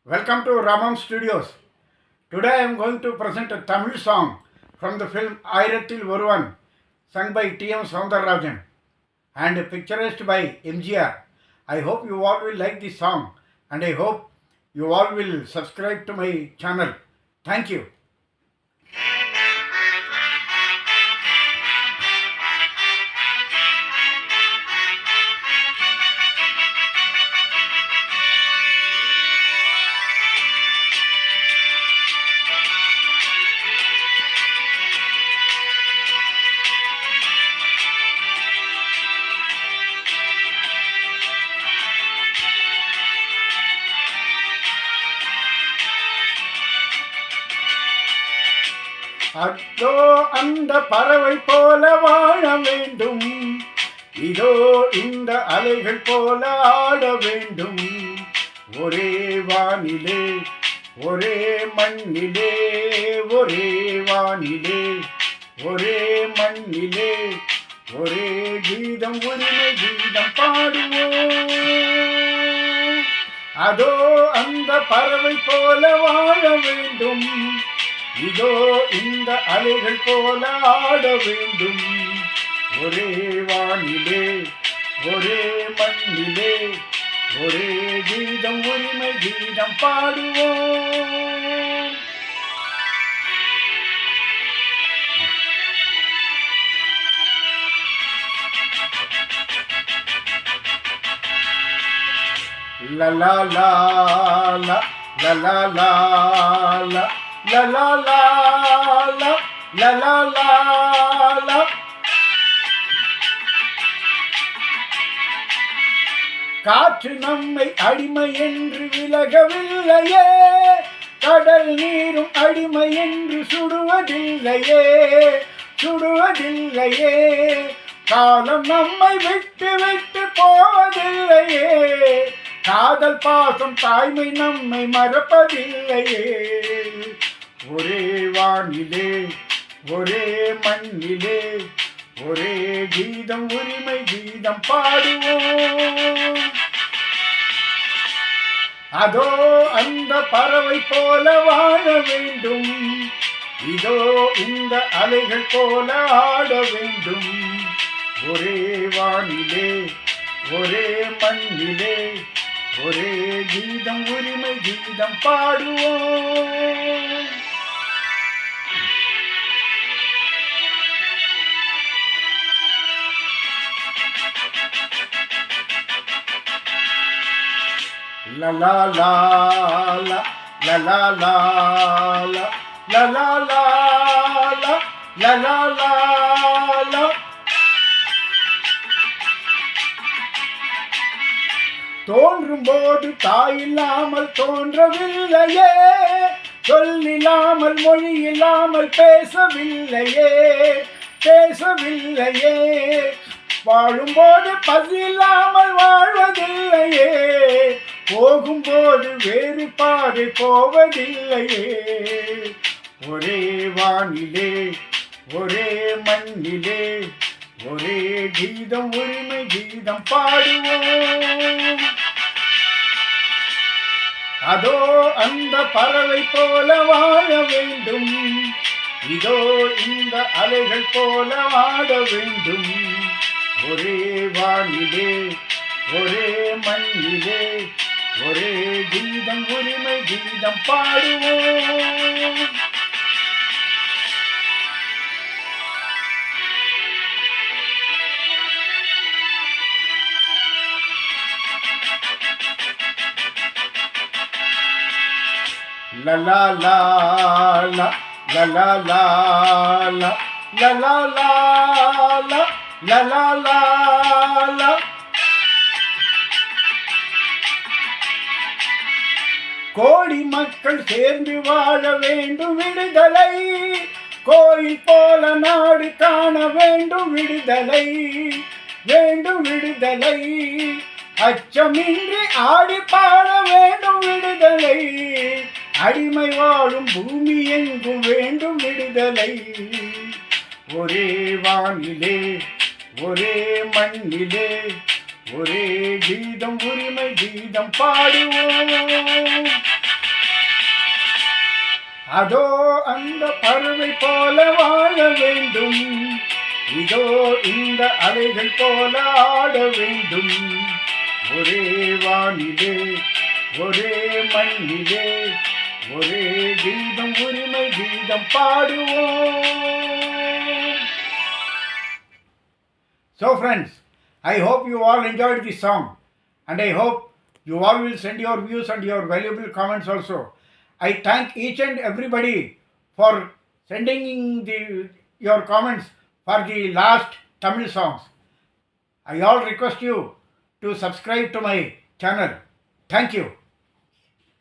Welcome to Ramam Studios. Today I am going to present a Tamil song from the film Ayirathil Oruvan, sung by T.M. Soundararajan and picturized by MGR. I hope you all will like this song and I hope you all will subscribe to my channel. Thank you. அதோ அந்த பறவை போல வாழ வேண்டும், இதோ இந்த அலைகள் போல ஆட வேண்டும். ஒரே வானிலே ஒரே மண்ணிலே, ஒரே வானிலே ஒரே மண்ணிலே, ஒரே கீதம் உரிமை கீதம் பாடுவோம். அதோ அந்த பறவை போல வாழ வேண்டும், இதோ இந்த அலைகள் போல ஆட வேண்டும். ஒரே வானிலே ஒரே மண்ணிலே, ஒரே கீதம் உரிமை கீதம் பாடுவோம். லலா லா லா லலா லா லா la la la la la la la la. காற்று நம்மை அடிமை என்று விலகவில்லையே, கடல் நீரும் அடிமை என்று சுடுவதில்லையே, சுடுவதில்லையே. காலம் நம்மை விட்டு விட்டு போவதில்லையே, காதல் பாசம் தாய்மை நம்மை மறப்பதில்லையே. ஒரே வானிலே ஒரே மண்ணிலே, ஒரே கீதம் உரிமை கீதம் பாடுவோம். அதோ அந்த பறவை போல வாழ வேண்டும், இதோ இந்த அலைகள் போல ஆட வேண்டும். ஒரே வானிலே ஒரே மண்ணிலே, ஒரே கீதம் உரிமை கீதம் பாடுவோம். la la la la la la la la la la la la la la la la. தோன்றும் போது தாயில்லாமல் தோன்றவில்லையே, சொல்லில்லாமல் மொழி இல்லாமல் பேசவில்லையே, பேசவில்லையே. வாழும்போது பசி இல்லாமல் வாழ்வதில்லையே, போகும்போது வேறு பாதை போவதில்லையே. ஒரே வானிலே ஒரே மண்ணிலே, ஒரே கீதம் உரிமை கீதம் பாடுவோம். அதோ அந்த பறவை போல வாழ வேண்டும், இதோ இந்த அலைகள் போல ஆட வேண்டும். ஒரே வானிலே ஒரே மண்ணிலே, ஒரே கீதம் உரிமை கீதம் பாடுவோம். la la la la la la la la la la la la la la la la. கோடி மக்கள் சேர்ந்து வாழ வேண்டும் விடுதலை, கோயில் போல நாடு காண வேண்டும் விடுதலை, வேண்டும் விடுதலை. அச்சமின்றி ஆடி பாட வேண்டும் விடுதலை, அடிமை வாழும் பூமி எங்கும் வேண்டும் விடுதலை. ஒரே வானிலே ஒரே மண்ணிலே, ஒரே கீதம் உரிமை கீதம் பாடுவோம். அதோ அந்த பறவை போல வாழ வேண்டும், இதோ இந்த அலைகள் போல ஆட வேண்டும். ஒரே வானிலே ஒரே மண்ணிலே ஒரே கீதம், உரிமை கீதம் பாடுவோம். So friends, I hope you all enjoyed this song, and I hope you all will send your views and your valuable comments also. I thank each and everybody for sending your comments for the last Tamil songs. I all request you to subscribe to my channel. Thank you.